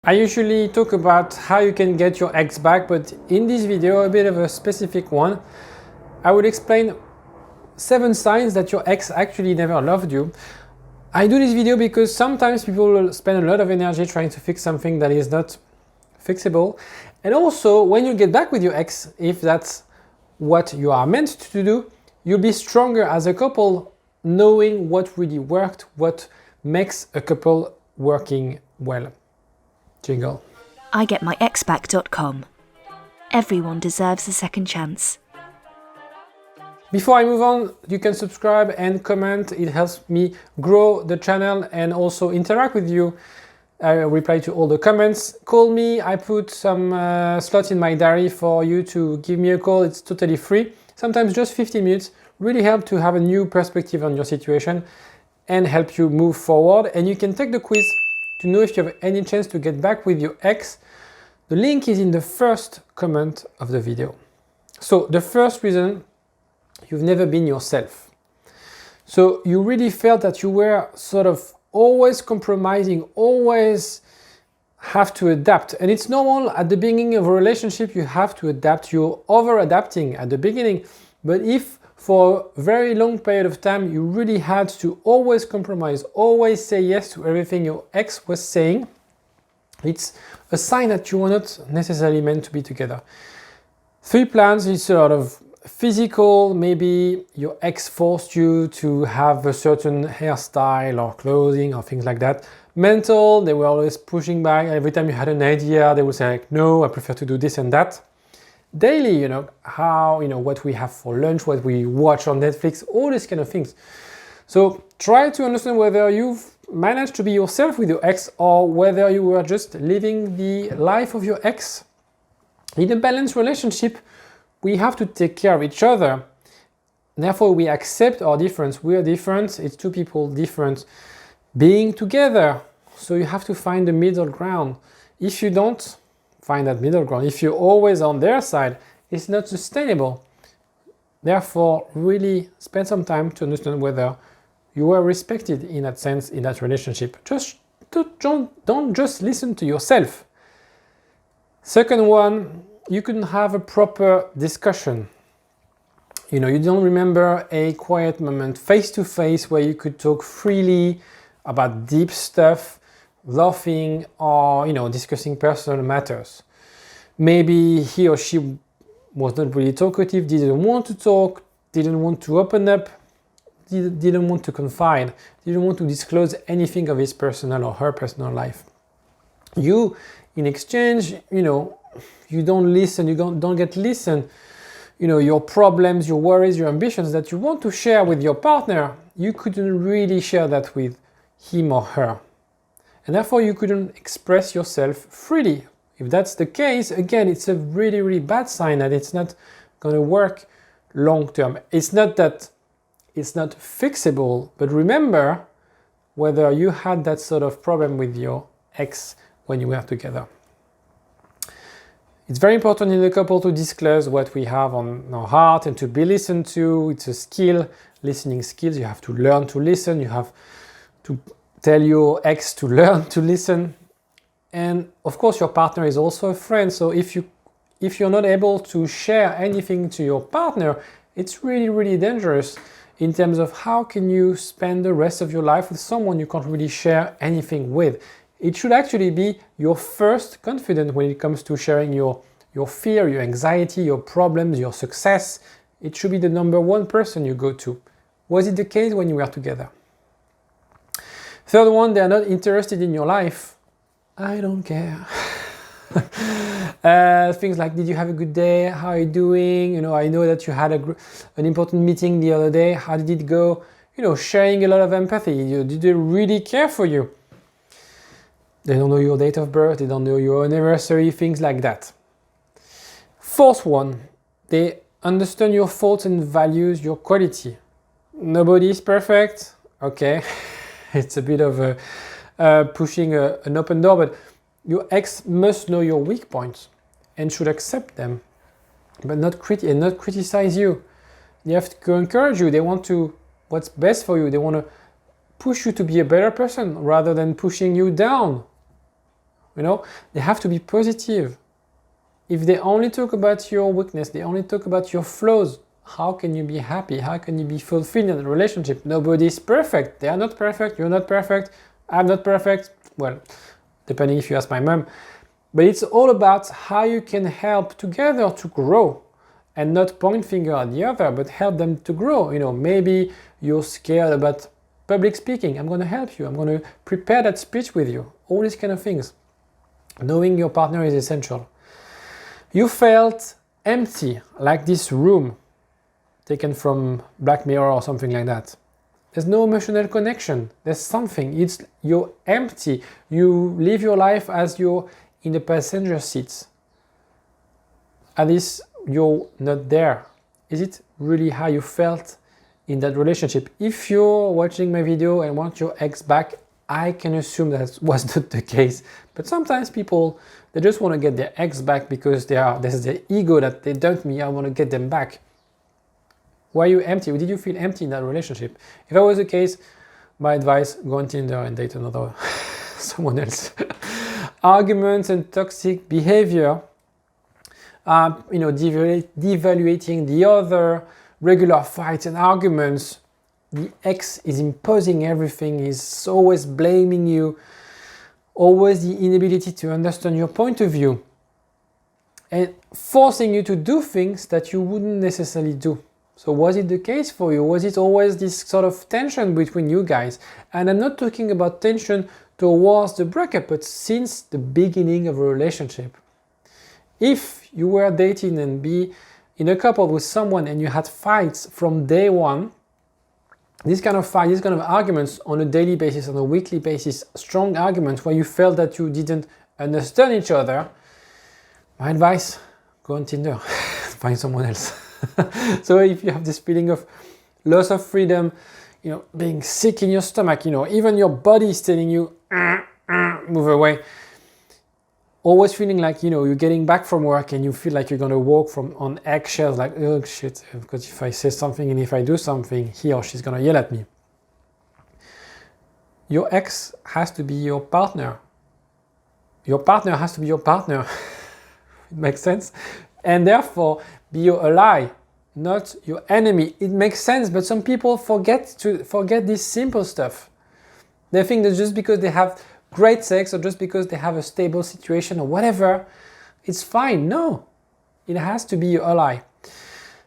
I usually talk about how you can get your ex back, but in this video, a bit of a specific one, I will explain 7 signs that your ex actually never loved you. I do this video because sometimes people will spend a lot of energy trying to fix something that is not fixable. And also, when you get back with your ex, if that's what you are meant to do, you'll be stronger as a couple, knowing what really worked, what makes a couple working well. Jingle. IGetMyExBack.com. Everyone deserves a second chance. Before I move on, you can subscribe and comment. It helps me grow the channel and also interact with you. I reply to all the comments. Call me. I put some slots in my diary for you to give me a call. It's totally free. Sometimes just 15 minutes. Really help to have a new perspective on your situation and help you move forward. And you can take the quiz to know if you have any chance to get back with your ex. The link is in the first comment of the video. So the first reason, you've never been yourself. So you really felt that you were sort of always compromising, always have to adapt. And it's normal at the beginning of a relationship, you have to adapt. You're over-adapting at the beginning. But if for a very long period of time, you really had to always compromise, always say yes to everything your ex was saying, it's a sign that you were not necessarily meant to be together. 3 plans is a lot of physical, maybe your ex forced you to have a certain hairstyle or clothing or things like that. Mental, they were always pushing back. Every time you had an idea, they would say like, no, I prefer to do this and that. Daily, how, what we have for lunch, what we watch on Netflix, all these kind of things. So try to understand whether you've managed to be yourself with your ex or whether you were just living the life of your ex. In a balanced relationship, we have to take care of each other. Therefore, we accept our difference. We are different. It's 2 people different being together. So you have to find the middle ground. If you don't find that middle ground, if you're always on their side, it's not sustainable. Therefore, really spend some time to understand whether you were respected in that sense in that relationship. Just don't just listen to yourself. Second one, you couldn't have a proper discussion. You don't remember a quiet moment face to face where you could talk freely about deep stuff, laughing or discussing personal matters. Maybe he or she was not really talkative, didn't want to talk, didn't want to open up, didn't want to confide, didn't want to disclose anything of his personal or her personal life. You, in exchange, you don't listen, you don't get listened. Your problems, your worries, your ambitions that you want to share with your partner, you couldn't really share that with him or her. And therefore, you couldn't express yourself freely. If that's the case, again, it's a really, really bad sign that it's not going to work long term. It's not that it's not fixable, but remember whether you had that sort of problem with your ex when you were together. It's very important in the couple to disclose what we have on our heart and to be listened to. It's a skill, listening skills. You have to learn to listen. You have to tell your ex to learn to listen. And of course, your partner is also a friend. So if you're not able to share anything to your partner, it's really, really dangerous in terms of how can you spend the rest of your life with someone you can't really share anything with. It should actually be your first confidant when it comes to sharing your fear, your anxiety, your problems, your success. It should be the number 1 person you go to. Was it the case when you were together? Third one, they are not interested in your life. I don't care. Things like, did you have a good day? How are you doing? I know that you had an important meeting the other day. How did it go? Sharing a lot of empathy. Did they really care for you? They don't know your date of birth. They don't know your anniversary, things like that. Fourth one, they understand your faults and values your quality. Nobody is perfect. Okay. It's a bit of pushing an open door, but your ex must know your weak points and should accept them, but not criticize you. They have to encourage you. They want to what's best for you. They want to push you to be a better person rather than pushing you down. you know? They have to be positive. If they only talk about your weakness, they only talk about your flaws, how can you be happy? How can you be fulfilled in a relationship? Nobody is perfect. They are not perfect. You're not perfect. I'm not perfect. Well, depending if you ask my mom. But it's all about how you can help together to grow and not point finger at the other, but help them to grow. You know, maybe you're scared about public speaking. I'm going to help you. I'm going to prepare that speech with you. All these kind of things. Knowing your partner is essential. You felt empty, like this room taken from Black Mirror or something like that. There's no emotional connection. There's something. You're empty. You live your life as you're in the passenger seats. At least you're not there. Is it really how you felt in that relationship? If you're watching my video and want your ex back, I can assume that was not the case. But sometimes people, they just want to get their ex back because there's their ego that they dumped me, I want to get them back. Why are you empty? Did you feel empty in that relationship? If that was the case, my advice, go on Tinder and date another someone else. Arguments and toxic behavior, devaluating the other, regular fights and arguments. The ex is imposing everything, is always blaming you, always the inability to understand your point of view, and forcing you to do things that you wouldn't necessarily do. So was it the case for you? Was it always this sort of tension between you guys? And I'm not talking about tension towards the breakup, but since the beginning of a relationship. If you were dating and be in a couple with someone and you had fights from day one, this kind of fight, these kind of arguments on a daily basis, on a weekly basis, strong arguments where you felt that you didn't understand each other, my advice, go on Tinder, find someone else. So if you have this feeling of loss of freedom, being sick in your stomach, even your body is telling you, move away. Always feeling like, you're getting back from work and you feel like you're going to walk on eggshells, like, oh shit, because if I say something and if I do something, he or she's going to yell at me. Your ex has to be your partner. Your partner has to be your partner. It makes sense? And therefore, be your ally, not your enemy. It makes sense, but some people forget this simple stuff. They think that just because they have great sex or just because they have a stable situation or whatever, it's fine. No, it has to be your ally.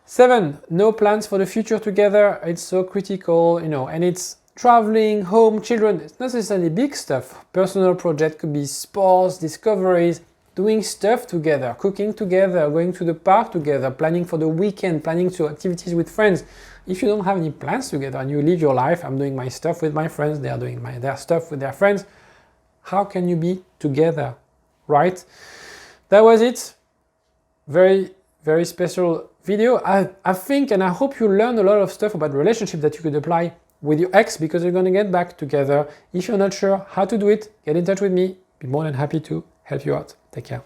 7, no plans for the future together. It's so critical, and it's traveling, home, children. It's not necessarily big stuff. Personal project could be sports, discoveries, doing stuff together, cooking together, going to the park together, planning for the weekend, planning to activities with friends. If you don't have any plans together and you live your life, I'm doing my stuff with my friends, they are doing their stuff with their friends, how can you be together, right? That was it. Very, very special video. I think and I hope you learned a lot of stuff about relationship that you could apply with your ex because you're going to get back together. If you're not sure how to do it, get in touch with me. Be more than happy to help you out. Take care.